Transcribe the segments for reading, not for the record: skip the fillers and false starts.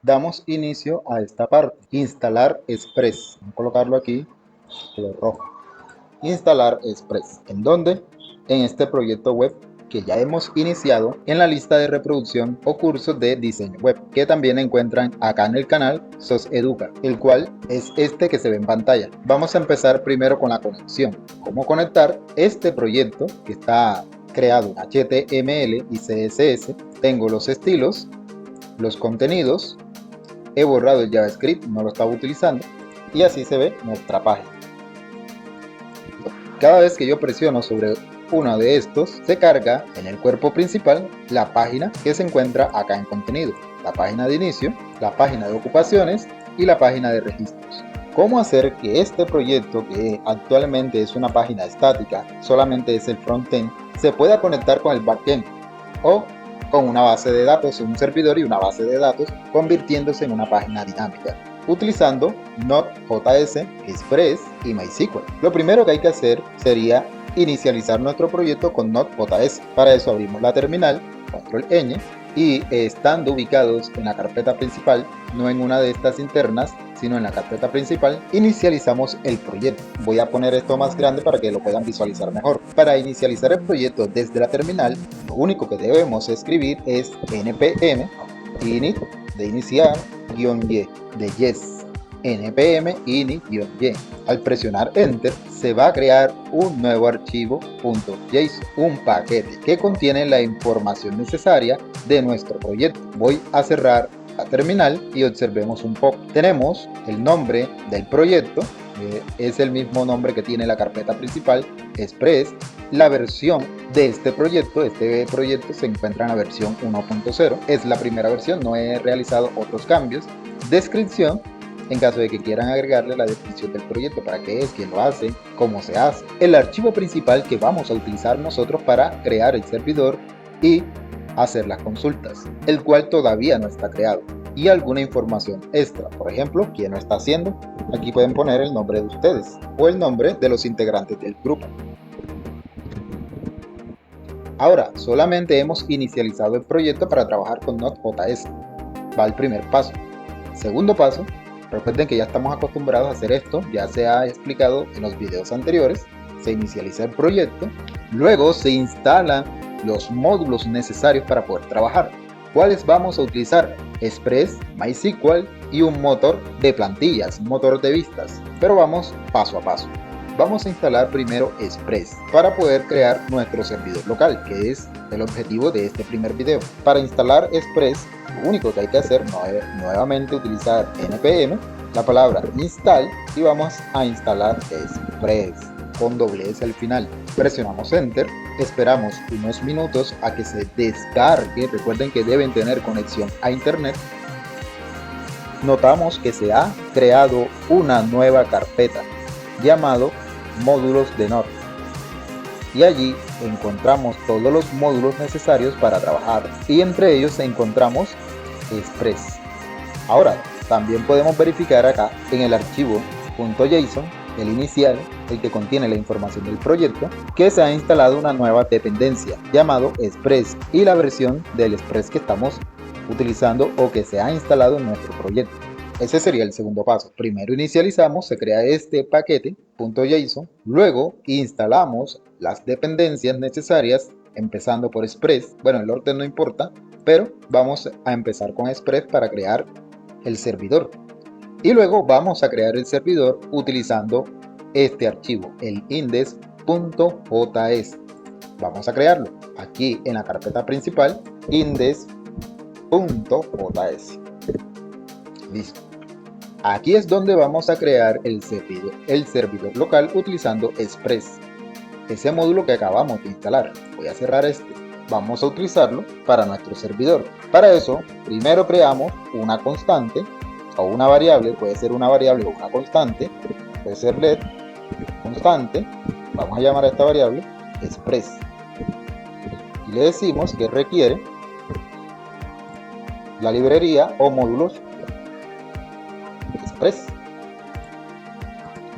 damos inicio a esta parte, instalar Express. Vamos a colocarlo aquí, color rojo. Instalar Express. ¿En dónde? En este proyecto web que ya hemos iniciado en la lista de reproducción o cursos de diseño web, que también encuentran acá en el canal SOS Educa, el cual es este que se ve en pantalla. Vamos a empezar primero con la conexión. ¿Cómo conectar este proyecto que está creado en HTML y CSS? Tengo los estilos, los contenidos, he borrado el JavaScript, no lo estaba utilizando, y así se ve nuestra página. Cada vez que yo presiono sobre uno de estos, se carga en el cuerpo principal la página que se encuentra acá en contenido, la página de inicio, la página de ocupaciones y la página de registros. ¿Cómo hacer que este proyecto, que actualmente es una página estática, solamente es el frontend, se pueda conectar con el backend o con una base de datos, un servidor y una base de datos, convirtiéndose en una página dinámica, utilizando Node.js, Express y MySQL? Lo primero que hay que hacer sería inicializar nuestro proyecto con Node.js. Para eso abrimos la terminal, control Ñ, y estando ubicados en la carpeta principal, no en una de estas internas, sino en la carpeta principal, inicializamos el proyecto. Voy a poner esto más grande para que lo puedan visualizar mejor. Para inicializar el proyecto desde la terminal, lo único que debemos escribir es npm init de iniciar -y de yes, npm init-y. Al presionar enter se va a crear un nuevo archivo .json, un paquete que contiene la información necesaria de nuestro proyecto. Voy a cerrar la terminal y observemos un poco. Tenemos el nombre del proyecto, es el mismo nombre que tiene la carpeta principal, Express. La versión de este proyecto se encuentra en la versión 1.0, es la primera versión, no he realizado otros cambios. Descripción, en caso de que quieran agregarle la descripción del proyecto, para qué es, quién lo hace, cómo se hace. El archivo principal que vamos a utilizar nosotros para crear el servidor y hacer las consultas, el cual todavía no está creado. Y alguna información extra, por ejemplo, quién lo está haciendo. Aquí pueden poner el nombre de ustedes o el nombre de los integrantes del grupo. Ahora, solamente hemos inicializado el proyecto para trabajar con Node.js. Va el primer paso. Segundo paso, recuerden que ya estamos acostumbrados a hacer esto, ya se ha explicado en los videos anteriores. Se inicializa el proyecto, luego se instalan los módulos necesarios para poder trabajar. ¿Cuáles vamos a utilizar? Express, MySQL y un motor de plantillas, un motor de vistas. Pero vamos paso a paso. Vamos a instalar primero Express para poder crear nuestro servidor local, que es el objetivo de este primer video. Para instalar Express, lo único que hay que hacer es nuevamente utilizar npm, la palabra install, y vamos a instalar Express con doble S al final. Presionamos enter, esperamos unos minutos a que se descargue. Recuerden que deben tener conexión a internet. Notamos que se ha creado una nueva carpeta llamado módulos de Node, y allí encontramos todos los módulos necesarios para trabajar, y entre ellos encontramos Express. Ahora también podemos verificar acá en el archivo .json, el inicial, el que contiene la información del proyecto, que se ha instalado una nueva dependencia llamado Express, y la versión del Express que estamos utilizando o que se ha instalado en nuestro proyecto. Ese sería el segundo paso. Primero inicializamos, se crea este paquete .json, luego instalamos las dependencias necesarias, empezando por Express. Bueno, el orden no importa, pero vamos a empezar con Express para crear el servidor. Y luego vamos a crear el servidor utilizando este archivo, el index.js. Vamos a crearlo aquí en la carpeta principal, index.js. Listo. Aquí es donde vamos a crear el servidor local utilizando Express, ese módulo que acabamos de instalar. Voy a cerrar este. Vamos a utilizarlo para nuestro servidor. Para eso, primero creamos una constante o una variable, puede ser una variable o una constante, puede ser let constante. Vamos a llamar a esta variable Express y le decimos que requiere la librería o módulos Express.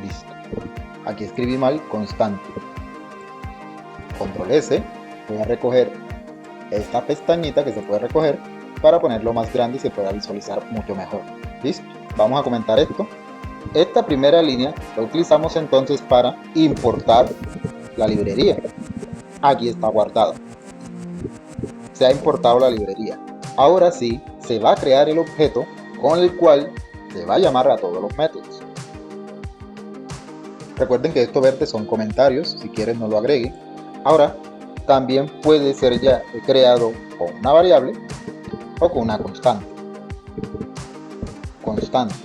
Listo. Aquí escribí mal constante. Control S. Voy a recoger esta pestañita que se puede recoger para ponerlo más grande y se pueda visualizar mucho mejor. ¿Listo? Vamos a comentar esto. Esta primera línea la utilizamos entonces para importar la librería. Aquí está guardada. Se ha importado la librería. Ahora sí, se va a crear el objeto con el cual se va a llamar a todos los métodos. Recuerden que esto verde son comentarios, si quieren no lo agreguen. Ahora, también puede ser ya creado con una variable o con una constante. Constante.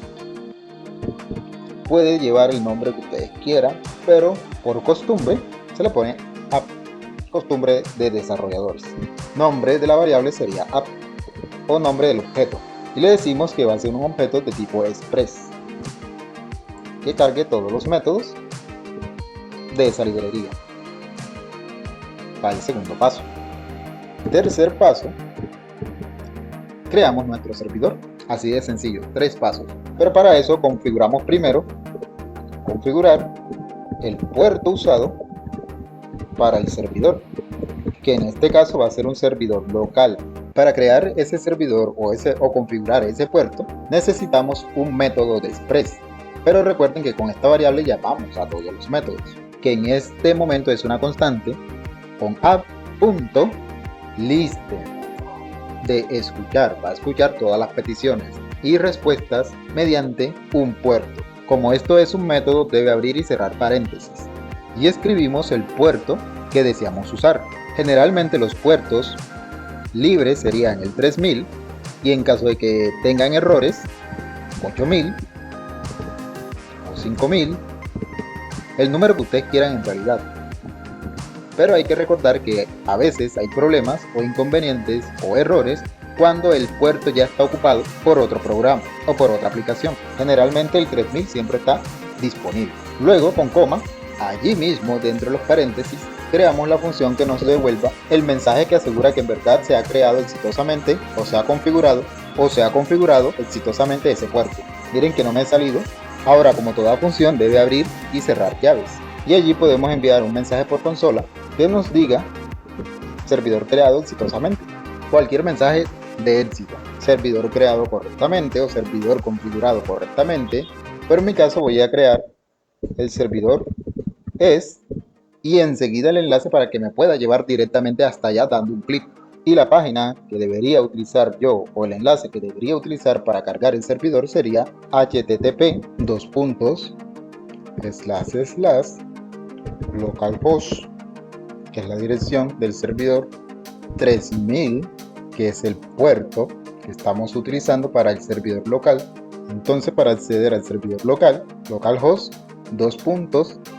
Puede llevar el nombre que ustedes quieran, pero por costumbre se le pone app, costumbre de desarrolladores. Nombre de la variable sería app o nombre del objeto. Y le decimos que va a ser un objeto de tipo express que cargue todos los métodos de esa librería. Va el segundo paso. Tercer paso, creamos nuestro servidor. Así de sencillo, 3 pasos. Pero para eso configuramos primero, configurar el puerto usado para el servidor, que en este caso va a ser un servidor local. Para crear ese servidor o configurar ese puerto, necesitamos un método de express. Pero recuerden que con esta variable llamamos a todos los métodos, que en este momento es una constante con app.listen de escuchar. Va a escuchar todas las peticiones y respuestas mediante un puerto. Como esto es un método, debe abrir y cerrar paréntesis. Y escribimos el puerto que deseamos usar. Generalmente los puertos libres serían el 3000 y en caso de que tengan errores 8000 o 5000, el número que ustedes quieran en realidad. Pero hay que recordar que a veces hay problemas o inconvenientes o errores cuando el puerto ya está ocupado por otro programa o por otra aplicación. Generalmente el 3000 siempre está disponible. Luego con coma, allí mismo dentro de los paréntesis, creamos la función que nos devuelva el mensaje que asegura que en verdad se ha creado exitosamente o se ha configurado exitosamente ese puerto. Miren que no me he salido. Ahora, como toda función debe abrir y cerrar llaves. Y allí podemos enviar un mensaje por consola que nos diga servidor creado exitosamente. Cualquier mensaje de éxito, servidor creado correctamente o servidor configurado correctamente. Pero en mi caso voy a crear el servidor es y enseguida el enlace para que me pueda llevar directamente hasta allá dando un clic. Y la página que debería utilizar yo o el enlace que debería utilizar para cargar el servidor sería http://localhost, que es la dirección del servidor, 3000, que es el puerto que estamos utilizando para el servidor local. Entonces, para acceder al servidor local, localhost,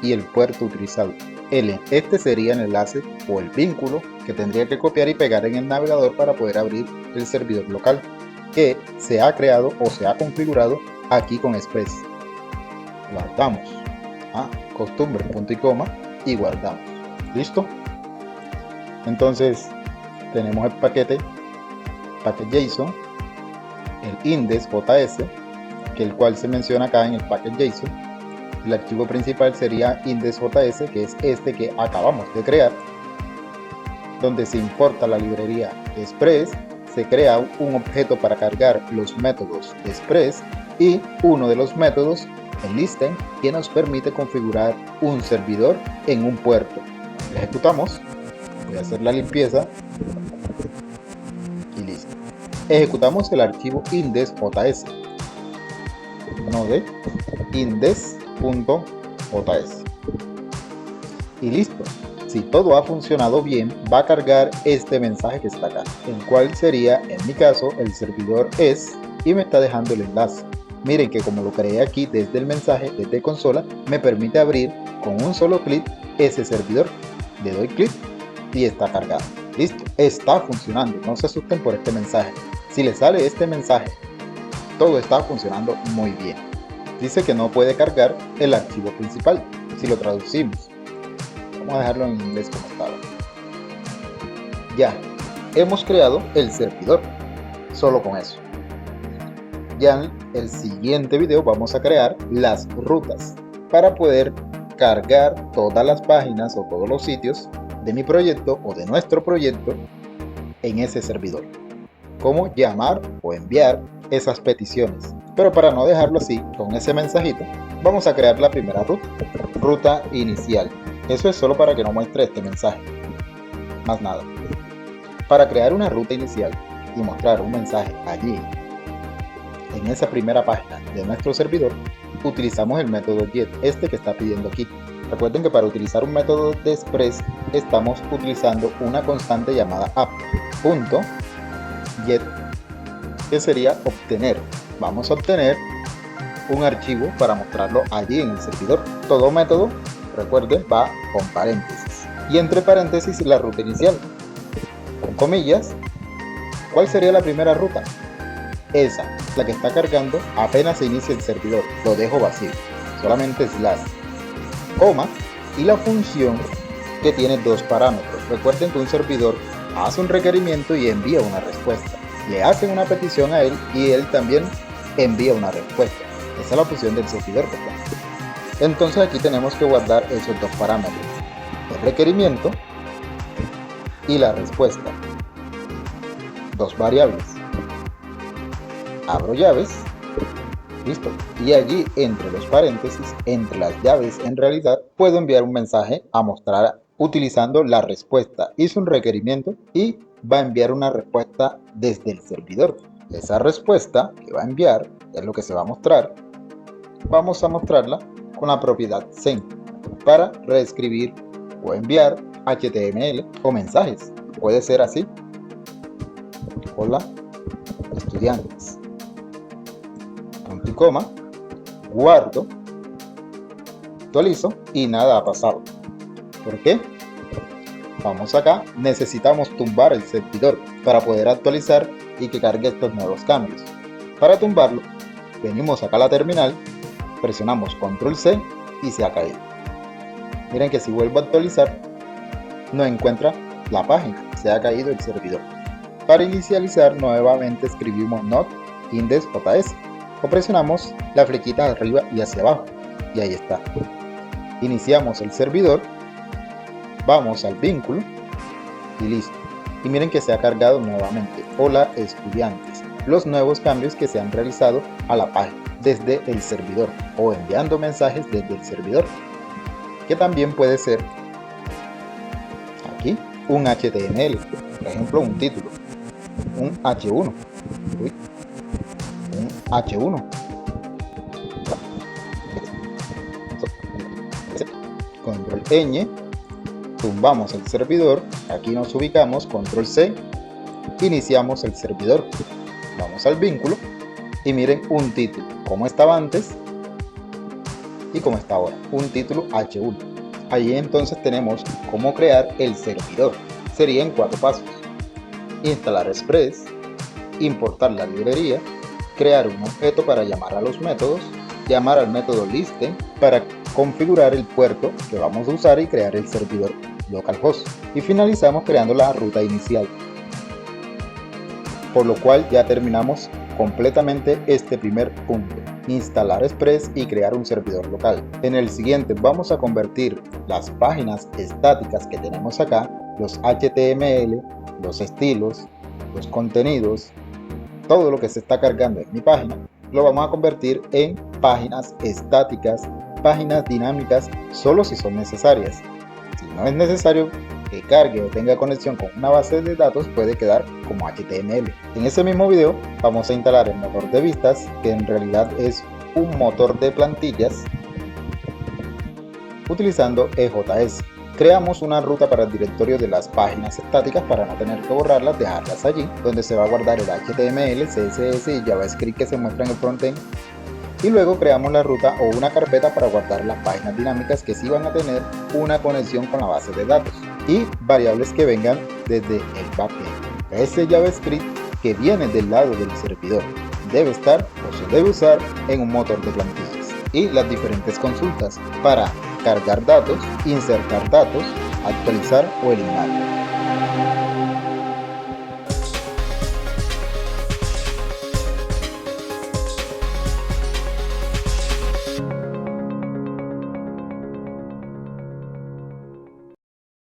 y el puerto utilizado. Este sería el enlace o el vínculo que tendría que copiar y pegar en el navegador para poder abrir el servidor local que se ha creado o se ha configurado aquí con Express. Guardamos costumbre, punto y coma, y guardamos. ¿Listo? Entonces tenemos el paquete JSON, el index.js, que el cual se menciona acá en el paquete JSON. El archivo principal sería index.js, que es este que acabamos de crear, donde se importa la librería Express, se crea un objeto para cargar los métodos de Express y uno de los métodos, el listen, que nos permite configurar un servidor en un puerto. Lo ejecutamos. Voy a hacer la limpieza y listo. Ejecutamos el archivo index.js, node index.js y listo. Si todo ha funcionado bien, va a cargar este mensaje que está acá, el cual sería, en mi caso, el servidor es, y me está dejando el enlace. Miren que como lo creé aquí desde el mensaje, desde consola, me permite abrir con un solo clic ese servidor. Le doy clic y está cargado. Listo, está funcionando. No se asusten por este mensaje. Si les sale este mensaje, todo está funcionando muy bien. Dice que no puede cargar el archivo principal. Si lo traducimos, vamos a dejarlo en inglés como estaba. Ya, hemos creado el servidor. Solo con eso. Ya en el siguiente video vamos a crear las rutas para poder cargar todas las páginas o todos los sitios de mi proyecto o de nuestro proyecto en ese servidor. cómo llamar o enviar esas peticiones. Pero para no dejarlo así, con ese mensajito, vamos a crear la primera ruta inicial. Eso es solo para que no muestre este mensaje, más nada. Para crear una ruta inicial y mostrar un mensaje allí, en esa primera página de nuestro servidor, utilizamos el método get, este que está pidiendo aquí. Recuerden que para utilizar un método de express estamos utilizando una constante llamada app.get, que sería obtener. Vamos a obtener un archivo para mostrarlo allí en el servidor. Todo método, recuerden, va con paréntesis y entre paréntesis la ruta inicial, con comillas. ¿Cuál sería la primera ruta? Esa, la que está cargando apenas se inicia el servidor. Lo dejo vacío, solamente slash, coma y la función que tiene dos parámetros. Recuerden que un servidor hace un requerimiento y envía una respuesta. Le hacen una petición a él y él también envía una respuesta. Esa es la función del servidor, ¿verdad? Entonces aquí tenemos que guardar esos dos parámetros, el requerimiento y la respuesta. Dos variables. Abro llaves, listo, y allí entre los paréntesis, entre las llaves en realidad, puedo enviar un mensaje a mostrar utilizando la respuesta. Hice un requerimiento y va a enviar una respuesta desde el servidor. Esa respuesta que va a enviar es lo que se va a mostrar. Vamos a mostrarla con la propiedad send para reescribir o enviar HTML o mensajes. Puede ser así. Hola, estudiantes. Punto y coma, guardo, actualizo y nada ha pasado. ¿Por qué? Vamos acá, necesitamos tumbar el servidor para poder actualizar y que cargue estos nuevos cambios. Para tumbarlo, venimos acá a la terminal, presionamos control C y se ha caído. Miren que si vuelvo a actualizar, no encuentra la página, se ha caído el servidor. Para inicializar, nuevamente escribimos not index.js o presionamos la flequita arriba y hacia abajo y ahí está. Iniciamos el servidor, vamos al vínculo y listo. Y miren que se ha cargado nuevamente. Hola estudiantes, los nuevos cambios que se han realizado a la página desde el servidor o enviando mensajes desde el servidor, que también puede ser aquí un HTML, por ejemplo un título, un H1, un H1, control ñ, tumbamos el servidor, aquí nos ubicamos, control C, iniciamos el servidor, vamos al vínculo y miren un título, como estaba antes y como está ahora, un título H1. Allí entonces tenemos cómo crear el servidor. Sería en 4 pasos: instalar Express, importar la librería, crear un objeto para llamar a los métodos, llamar al método listen para configurar el puerto que vamos a usar y crear el servidor localhost, y finalizamos creando la ruta inicial, por lo cual ya terminamos completamente este primer punto: instalar Express y crear un servidor local. En el siguiente vamos a convertir las páginas estáticas que tenemos acá, los HTML, los estilos, los contenidos, todo lo que se está cargando en mi página, lo vamos a convertir en páginas estáticas, páginas dinámicas, solo si son necesarias. Si no es necesario que cargue o tenga conexión con una base de datos, puede quedar como HTML. En ese mismo video vamos a instalar el motor de vistas, que en realidad es un motor de plantillas utilizando EJS. Creamos una ruta para el directorio de las páginas estáticas para no tener que borrarlas, dejarlas allí, donde se va a guardar el HTML, CSS y JavaScript que se muestra en el frontend. Y luego creamos la ruta o una carpeta para guardar las páginas dinámicas que sí van a tener una conexión con la base de datos, y variables que vengan desde el backend. Ese JavaScript que viene del lado del servidor debe estar o se debe usar en un motor de plantillas, y las diferentes consultas para cargar datos, insertar datos, actualizar o eliminar.